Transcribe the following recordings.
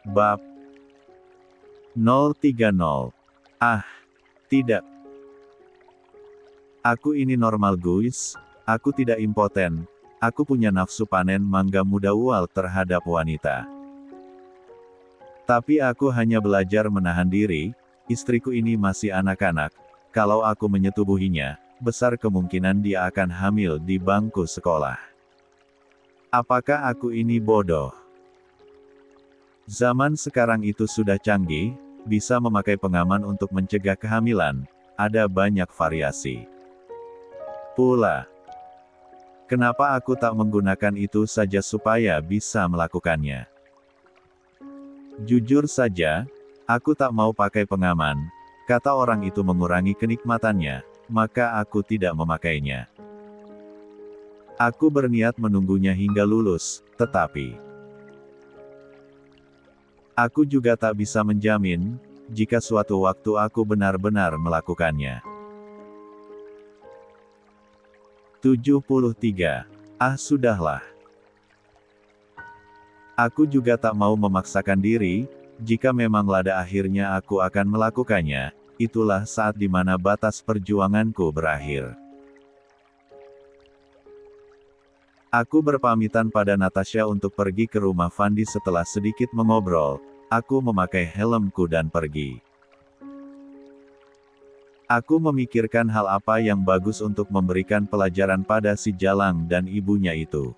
Bab 030. Ah, tidak. Aku ini normal guys, aku tidak impoten, aku punya nafsu panen mangga muda ual terhadap wanita. Tapi aku hanya belajar menahan diri, istriku ini masih anak-anak, kalau aku menyetubuhinya, besar kemungkinan dia akan hamil di bangku sekolah. Apakah aku ini bodoh? Zaman sekarang itu sudah canggih, bisa memakai pengaman untuk mencegah kehamilan, ada banyak variasi. Pula, kenapa aku tak menggunakan itu saja supaya bisa melakukannya? Jujur saja, aku tak mau pakai pengaman, kata orang itu mengurangi kenikmatannya, maka aku tidak memakainya. Aku berniat menunggunya hingga lulus, tetapi aku juga tak bisa menjamin, jika suatu waktu aku benar-benar melakukannya. 73. Ah sudahlah. Aku juga tak mau memaksakan diri, jika memang lada akhirnya aku akan melakukannya, itulah saat di mana batas perjuanganku berakhir. Aku berpamitan pada Natasha untuk pergi ke rumah Fandi setelah sedikit mengobrol, aku memakai helmku dan pergi. Aku memikirkan hal apa yang bagus untuk memberikan pelajaran pada si Jalang dan ibunya itu.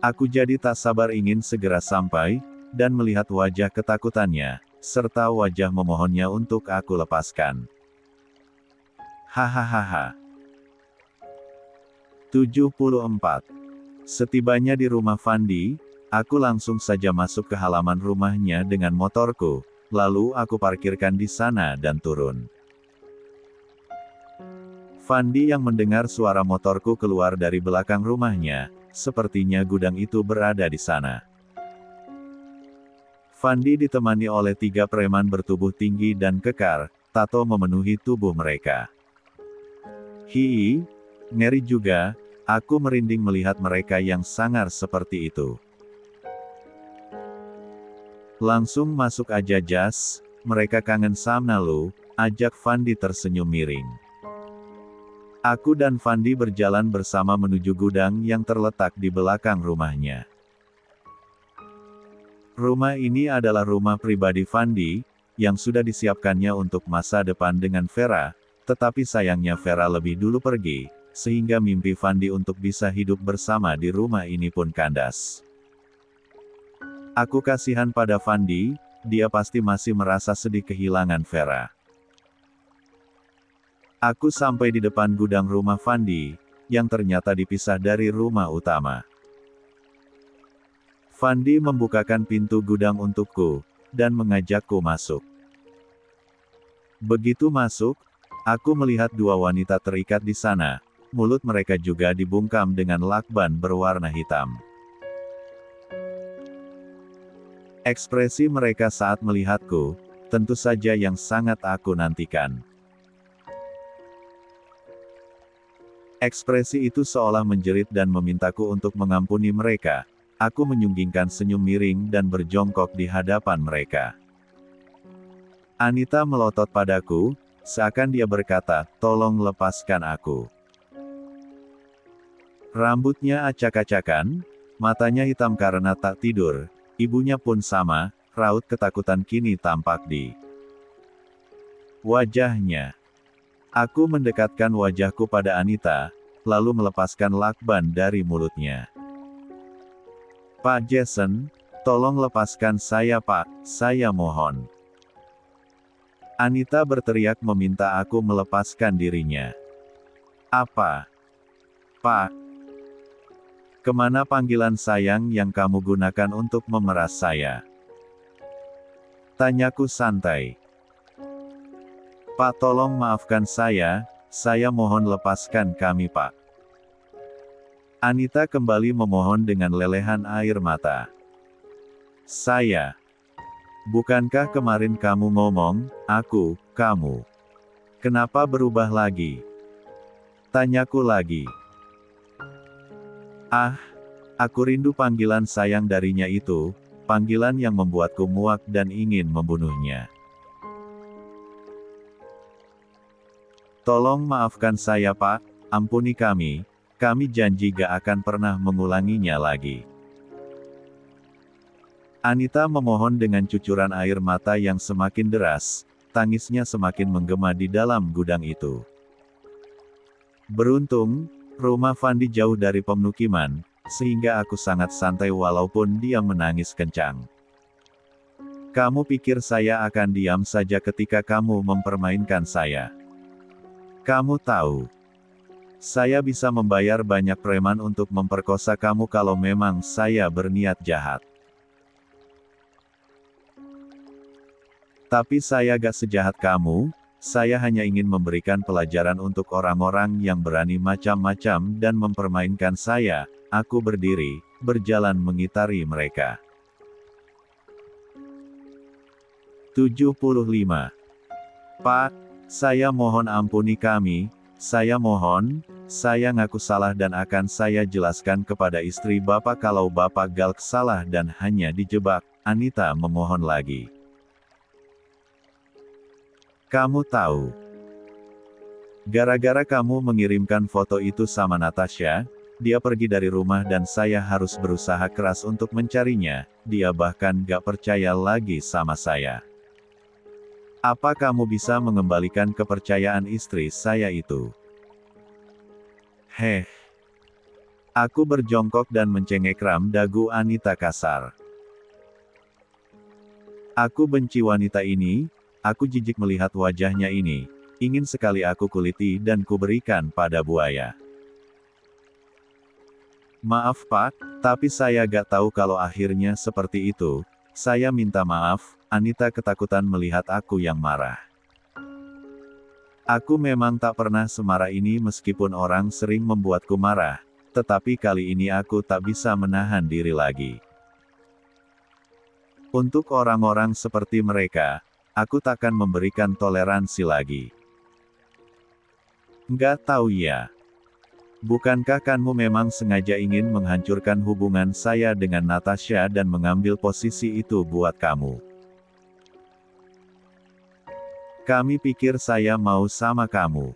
Aku jadi tak sabar ingin segera sampai, dan melihat wajah ketakutannya, serta wajah memohonnya untuk aku lepaskan. Hahaha. 74. Setibanya di rumah Fandi, aku langsung saja masuk ke halaman rumahnya dengan motorku, lalu aku parkirkan di sana dan turun. Fandi yang mendengar suara motorku keluar dari belakang rumahnya, sepertinya gudang itu berada di sana. Fandi ditemani oleh 3 preman bertubuh tinggi dan kekar, tato memenuhi tubuh mereka. Hii, ngeri juga, aku merinding melihat mereka yang sangar seperti itu. Langsung masuk aja Jas, mereka kangen sama lu, ajak Fandi tersenyum miring. Aku dan Fandi berjalan bersama menuju gudang yang terletak di belakang rumahnya. Rumah ini adalah rumah pribadi Fandi, yang sudah disiapkannya untuk masa depan dengan Vera, tetapi sayangnya Vera lebih dulu pergi, sehingga mimpi Fandi untuk bisa hidup bersama di rumah ini pun kandas. Aku kasihan pada Fandi, dia pasti masih merasa sedih kehilangan Vera. Aku sampai di depan gudang rumah Fandi, yang ternyata dipisah dari rumah utama. Fandi membukakan pintu gudang untukku, dan mengajakku masuk. Begitu masuk, aku melihat 2 wanita terikat di sana, mulut mereka juga dibungkam dengan lakban berwarna hitam. Ekspresi mereka saat melihatku, tentu saja yang sangat aku nantikan. Ekspresi itu seolah menjerit dan memintaku untuk mengampuni mereka. Aku menyunggingkan senyum miring dan berjongkok di hadapan mereka. Anita melotot padaku, seakan dia berkata, "Tolong lepaskan aku." Rambutnya acak-acakan, matanya hitam karena tak tidur, ibunya pun sama, raut ketakutan kini tampak di wajahnya. Aku mendekatkan wajahku pada Anita, lalu melepaskan lakban dari mulutnya. "Pak Jason, tolong lepaskan saya Pak, saya mohon." Anita berteriak meminta aku melepaskan dirinya. "Apa? Pak? Kemana panggilan sayang yang kamu gunakan untuk memeras saya?" Tanyaku santai. "Pak tolong maafkan saya mohon lepaskan kami Pak." Anita kembali memohon dengan lelehan air mata. "Saya. Bukankah kemarin kamu ngomong, aku, kamu. Kenapa berubah lagi?" Tanyaku lagi. "Ah, aku rindu panggilan sayang darinya itu, panggilan yang membuatku muak dan ingin membunuhnya. Tolong maafkan saya Pak, ampuni kami janji gak akan pernah mengulanginya lagi. Anita memohon dengan cucuran air mata yang semakin deras, tangisnya semakin menggema di dalam gudang itu. Beruntung, rumah Fandi jauh dari pemukiman, sehingga aku sangat santai walaupun dia menangis kencang. Kamu pikir saya akan diam saja ketika kamu mempermainkan saya? Kamu tahu, saya bisa membayar banyak preman untuk memperkosa kamu kalau memang saya berniat jahat. Tapi saya gak sejahat kamu, saya hanya ingin memberikan pelajaran untuk orang-orang yang berani macam-macam dan mempermainkan saya. Aku berdiri, berjalan mengitari mereka. 75. Pak, saya mohon ampuni kami, saya mohon, saya ngaku salah dan akan saya jelaskan kepada istri Bapak kalau Bapak galak salah dan hanya dijebak. Anita memohon lagi. Kamu tahu, gara-gara kamu mengirimkan foto itu sama Natasha, dia pergi dari rumah dan saya harus berusaha keras untuk mencarinya, dia bahkan gak percaya lagi sama saya. Apa kamu bisa mengembalikan kepercayaan istri saya itu? Heh. Aku berjongkok dan mencengekram dagu Anita kasar. Aku benci wanita ini, aku jijik melihat wajahnya ini, ingin sekali aku kuliti dan kuberikan pada buaya. Maaf Pak, tapi saya gak tahu kalau akhirnya seperti itu, saya minta maaf. Anita ketakutan melihat aku yang marah. Aku memang tak pernah semarah ini meskipun orang sering membuatku marah, tetapi kali ini aku tak bisa menahan diri lagi. Untuk orang-orang seperti mereka, aku takkan memberikan toleransi lagi. Nggak tahu ya. Bukankah kamu memang sengaja ingin menghancurkan hubungan saya dengan Natasha dan mengambil posisi itu buat kamu? Kami pikir saya mau sama kamu.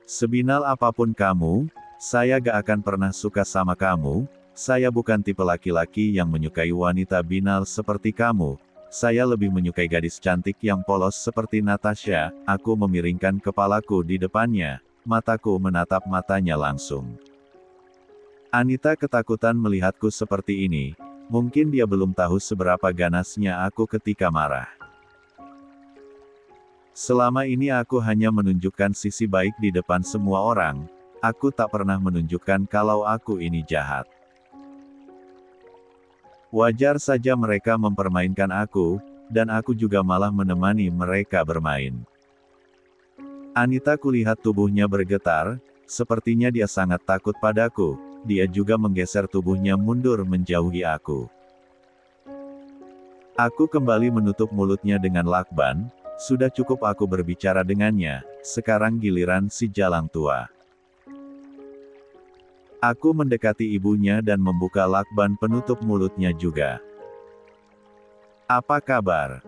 Sebinal apapun kamu, saya gak akan pernah suka sama kamu. Saya bukan tipe laki-laki yang menyukai wanita binal seperti kamu. Saya lebih menyukai gadis cantik yang polos seperti Natasha. Aku memiringkan kepalaku di depannya, mataku menatap matanya langsung. Anita ketakutan melihatku seperti ini. Mungkin dia belum tahu seberapa ganasnya aku ketika marah. Selama ini aku hanya menunjukkan sisi baik di depan semua orang, aku tak pernah menunjukkan kalau aku ini jahat. Wajar saja mereka mempermainkan aku, dan aku juga malah menemani mereka bermain. Anita kulihat tubuhnya bergetar, sepertinya dia sangat takut padaku, dia juga menggeser tubuhnya mundur menjauhi aku. Aku kembali menutup mulutnya dengan lakban. Sudah cukup aku berbicara dengannya, sekarang giliran si jalang tua. Aku mendekati ibunya dan membuka lakban penutup mulutnya juga. Apa kabar?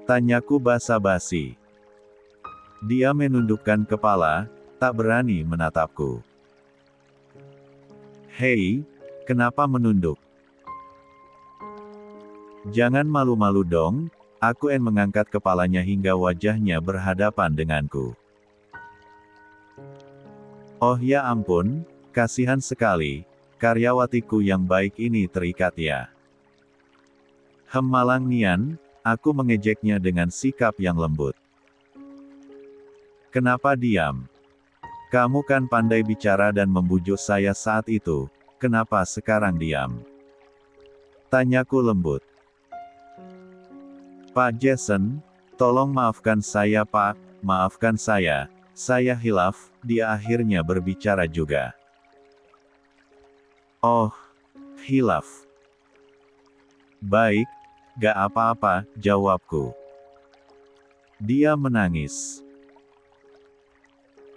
Tanyaku basa-basi. Dia menundukkan kepala, tak berani menatapku. Hei, kenapa menunduk? Jangan malu-malu dong. Aku mengangkat kepalanya hingga wajahnya berhadapan denganku. Oh ya ampun, kasihan sekali, karyawatiku yang baik ini terikat ya. Malang Nian, aku mengejeknya dengan sikap yang lembut. Kenapa diam? Kamu kan pandai bicara dan membujuk saya saat itu, kenapa sekarang diam? Tanyaku lembut. Pak Jason, tolong maafkan saya Pak, maafkan saya hilaf, dia akhirnya berbicara juga. Oh, hilaf. Baik, gak apa-apa, jawabku. Dia menangis.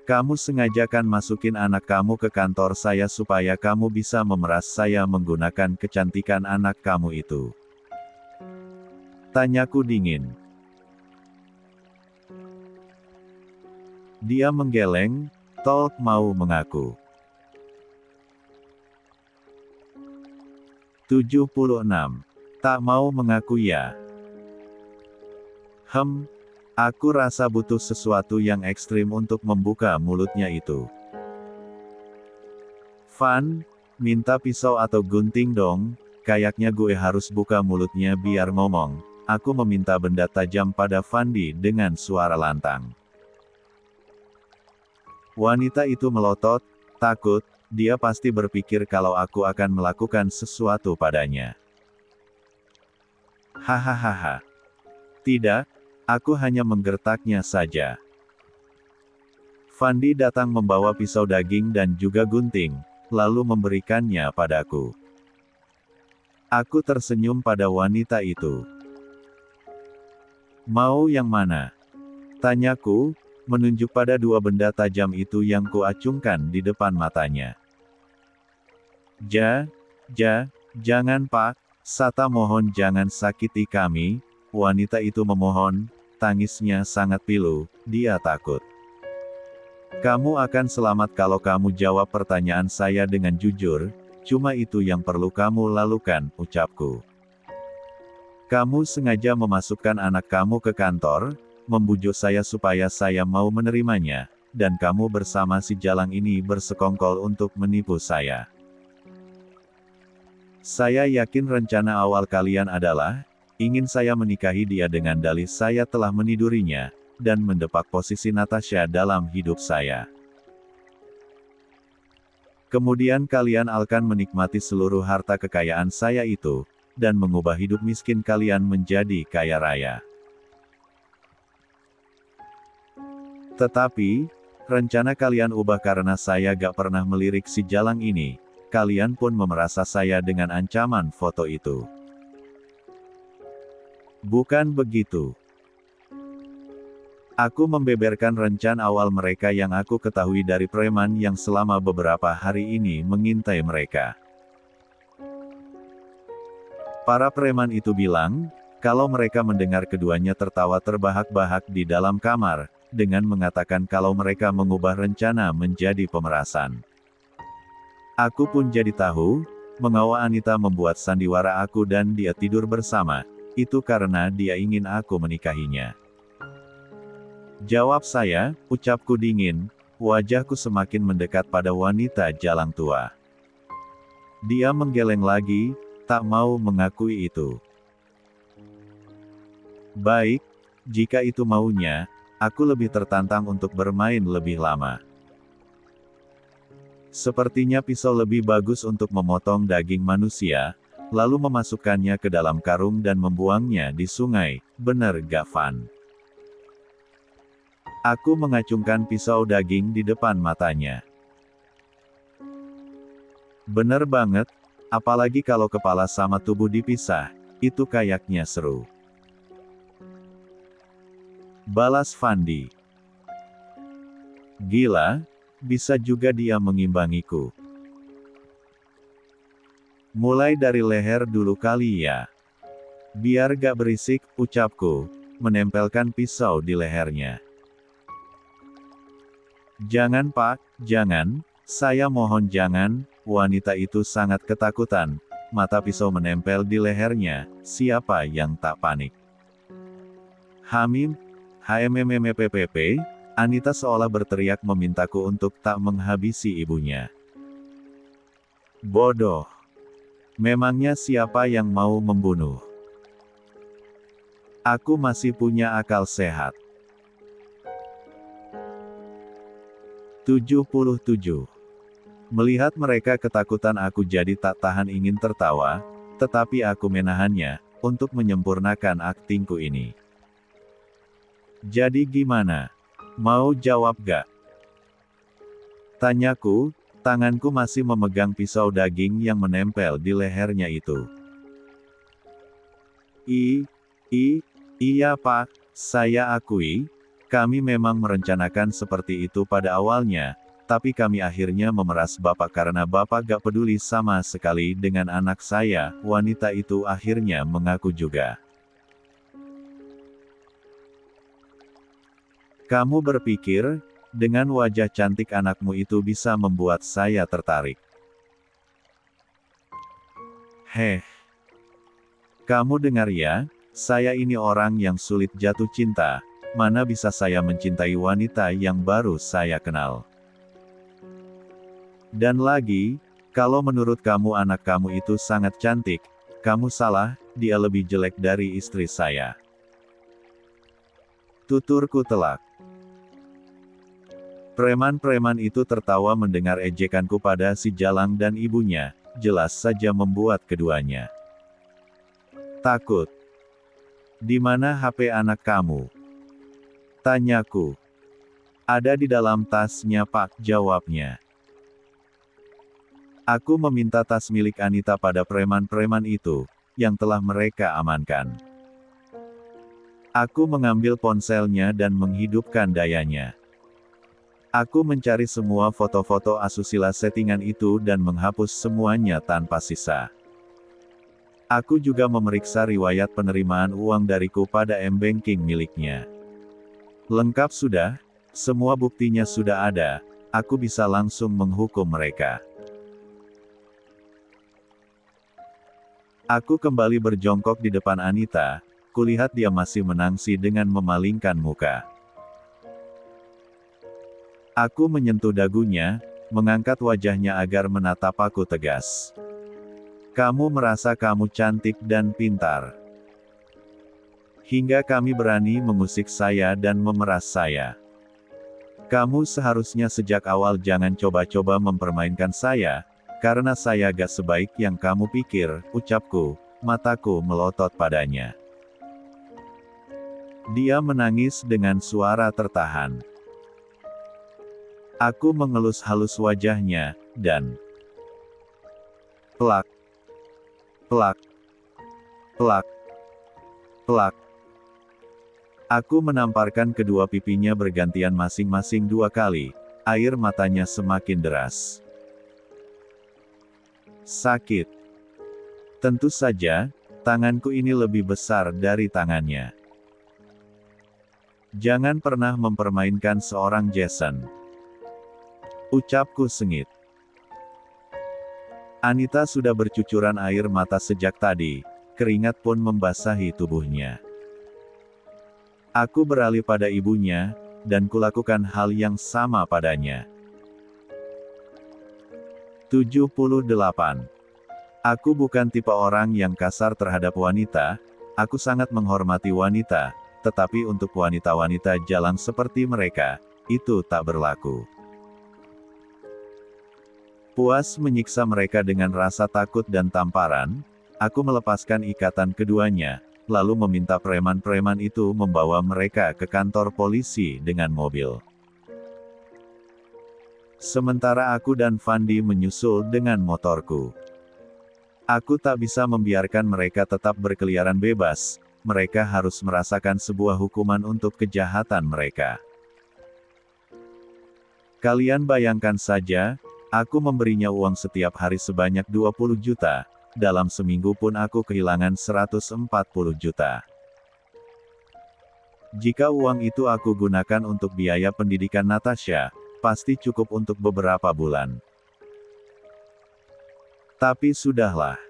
Kamu sengaja kan masukin anak kamu ke kantor saya supaya kamu bisa memeras saya menggunakan kecantikan anak kamu itu. Tanyaku dingin. Dia menggeleng, Talk mau mengaku. 76. Tak mau mengaku ya. Aku rasa butuh sesuatu yang ekstrim untuk membuka mulutnya itu. Van, minta pisau atau gunting dong, kayaknya gue harus buka mulutnya biar ngomong. Aku meminta benda tajam pada Vandi dengan suara lantang. Wanita itu melotot, takut, dia pasti berpikir kalau aku akan melakukan sesuatu padanya. Hahaha. Tidak, aku hanya menggertaknya saja. Vandi datang membawa pisau daging dan juga gunting, lalu memberikannya padaku. Aku tersenyum pada wanita itu. Mau yang mana? Tanyaku, menunjuk pada dua benda tajam itu yang kuacungkan di depan matanya. Jangan Pak, Sata mohon jangan sakiti kami. Wanita itu memohon, tangisnya sangat pilu, dia takut. Kamu akan selamat kalau kamu jawab pertanyaan saya dengan jujur, cuma itu yang perlu kamu lakukan, ucapku. Kamu sengaja memasukkan anak kamu ke kantor, membujuk saya supaya saya mau menerimanya, dan kamu bersama si Jalang ini bersekongkol untuk menipu saya. Saya yakin rencana awal kalian adalah, ingin saya menikahi dia dengan dalih saya telah menidurinya, dan mendepak posisi Natasha dalam hidup saya. Kemudian kalian akan menikmati seluruh harta kekayaan saya itu, dan mengubah hidup miskin kalian menjadi kaya raya. Tetapi, rencana kalian ubah karena saya gak pernah melirik si Jalang ini, kalian pun memerasa saya dengan ancaman foto itu. Bukan begitu. Aku membeberkan rencana awal mereka yang aku ketahui dari preman yang selama beberapa hari ini mengintai mereka. Para preman itu bilang, kalau mereka mendengar keduanya tertawa terbahak-bahak di dalam kamar, dengan mengatakan kalau mereka mengubah rencana menjadi pemerasan. Aku pun jadi tahu, mengapa Anita membuat sandiwara aku dan dia tidur bersama. Itu karena dia ingin aku menikahinya. Jawab saya, ucapku dingin, wajahku semakin mendekat pada wanita Jalang tua. Dia menggeleng lagi, tak mau mengakui itu. Baik, jika itu maunya, aku lebih tertantang untuk bermain lebih lama. Sepertinya pisau lebih bagus untuk memotong daging manusia, lalu memasukkannya ke dalam karung dan membuangnya di sungai, benar gak Van? Aku mengacungkan pisau daging di depan matanya. Bener banget, apalagi kalau kepala sama tubuh dipisah, itu kayaknya seru. Balas Vandi. Gila, bisa juga dia mengimbangiku. Mulai dari leher dulu kali ya. Biar gak berisik, ucapku, menempelkan pisau di lehernya. Jangan Pak, jangan, saya mohon jangan, wanita itu sangat ketakutan, mata pisau menempel di lehernya, siapa yang tak panik. HMMPPP, Anita seolah berteriak memintaku untuk tak menghabisi ibunya. Bodoh. Memangnya siapa yang mau membunuh? Aku masih punya akal sehat. 77. Melihat mereka ketakutan aku jadi tak tahan ingin tertawa, tetapi aku menahannya, untuk menyempurnakan aktingku ini. Jadi gimana? Mau jawab gak? Tanyaku, tanganku masih memegang pisau daging yang menempel di lehernya itu. Iya Pak, saya akui, Kami memang merencanakan seperti itu pada awalnya, tapi kami akhirnya memeras Bapak karena Bapak gak peduli sama sekali dengan anak saya." Wanita itu akhirnya mengaku juga. "Kamu berpikir, dengan wajah cantik anakmu itu bisa membuat saya tertarik?" "Heh. Kamu dengar ya, saya ini orang yang sulit jatuh cinta. Mana bisa saya mencintai wanita yang baru saya kenal? Dan lagi, kalau menurut kamu anak kamu itu sangat cantik, kamu salah, dia lebih jelek dari istri saya." Tuturku telak. Preman-preman itu tertawa mendengar ejekanku pada si Jalang dan ibunya, jelas saja membuat keduanya takut. "Di mana HP anak kamu?" tanyaku. "Ada di dalam tasnya Pak," jawabnya. Aku meminta tas milik Anita pada preman-preman itu, yang telah mereka amankan. Aku mengambil ponselnya dan menghidupkan dayanya. Aku mencari semua foto-foto asusila settingan itu dan menghapus semuanya tanpa sisa. Aku juga memeriksa riwayat penerimaan uang dariku pada m-banking miliknya. Lengkap sudah, semua buktinya sudah ada, aku bisa langsung menghukum mereka. Aku kembali berjongkok di depan Anita, kulihat dia masih menangsi dengan memalingkan muka. Aku menyentuh dagunya, mengangkat wajahnya agar menatap aku tegas. "Kamu merasa kamu cantik dan pintar. Hingga kami berani mengusik saya dan memeras saya. Kamu seharusnya sejak awal jangan coba-coba mempermainkan saya, karena saya gak sebaik yang kamu pikir," ucapku, mataku melotot padanya. Dia menangis dengan suara tertahan. Aku mengelus halus wajahnya, dan plak, plak, plak, plak. Aku menamparkan kedua pipinya bergantian masing-masing 2 kali, air matanya semakin deras. Sakit. Tentu saja, tanganku ini lebih besar dari tangannya. "Jangan pernah mempermainkan seorang Jason," ucapku sengit. Anita sudah bercucuran air mata sejak tadi, keringat pun membasahi tubuhnya. Aku beralih pada ibunya, dan kulakukan hal yang sama padanya. 78. Aku bukan tipe orang yang kasar terhadap wanita, aku sangat menghormati wanita, tetapi untuk wanita-wanita jalang seperti mereka, itu tak berlaku. Puas menyiksa mereka dengan rasa takut dan tamparan, aku melepaskan ikatan keduanya, lalu meminta preman-preman itu membawa mereka ke kantor polisi dengan mobil. Sementara aku dan Fandi menyusul dengan motorku. Aku tak bisa membiarkan mereka tetap berkeliaran bebas, mereka harus merasakan sebuah hukuman untuk kejahatan mereka. Kalian bayangkan saja, aku memberinya uang setiap hari sebanyak 20 juta, dalam seminggu pun aku kehilangan 140 juta. Jika uang itu aku gunakan untuk biaya pendidikan Natasha, pasti cukup untuk beberapa bulan. Tapi sudahlah.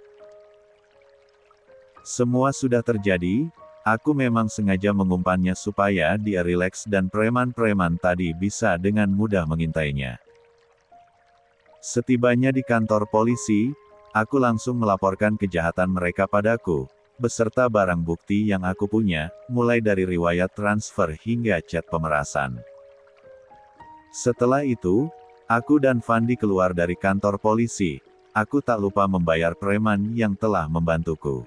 Semua sudah terjadi, aku memang sengaja mengumpannya supaya dia rileks dan preman-preman tadi bisa dengan mudah mengintainya. Setibanya di kantor polisi, aku langsung melaporkan kejahatan mereka padaku, beserta barang bukti yang aku punya, mulai dari riwayat transfer hingga chat pemerasan. Setelah itu, aku dan Fandi keluar dari kantor polisi. Aku tak lupa membayar preman yang telah membantuku.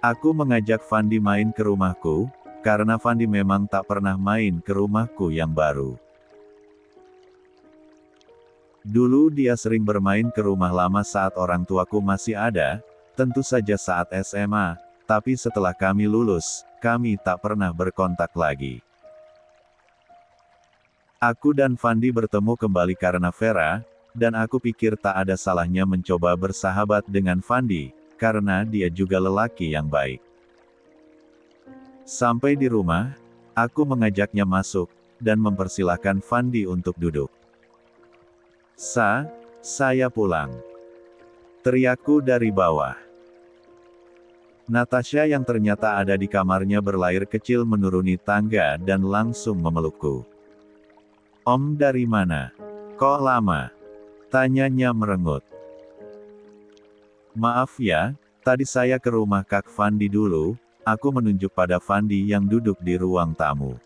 Aku mengajak Fandi main ke rumahku, karena Fandi memang tak pernah main ke rumahku yang baru. Dulu dia sering bermain ke rumah lama saat orang tuaku masih ada, tentu saja saat SMA, tapi setelah kami lulus, kami tak pernah berkontak lagi. Aku dan Fandi bertemu kembali karena Vera, dan aku pikir tak ada salahnya mencoba bersahabat dengan Fandi, karena dia juga lelaki yang baik. Sampai di rumah, aku mengajaknya masuk, dan mempersilahkan Fandi untuk duduk. Saya pulang. Teriakku dari bawah. Natasha yang ternyata ada di kamarnya berlayar kecil menuruni tangga dan langsung memelukku. Om dari mana? Kok lama? Tanyanya merengut. Maaf ya, tadi saya ke rumah Kak Fandi dulu, aku menunjuk pada Fandi yang duduk di ruang tamu.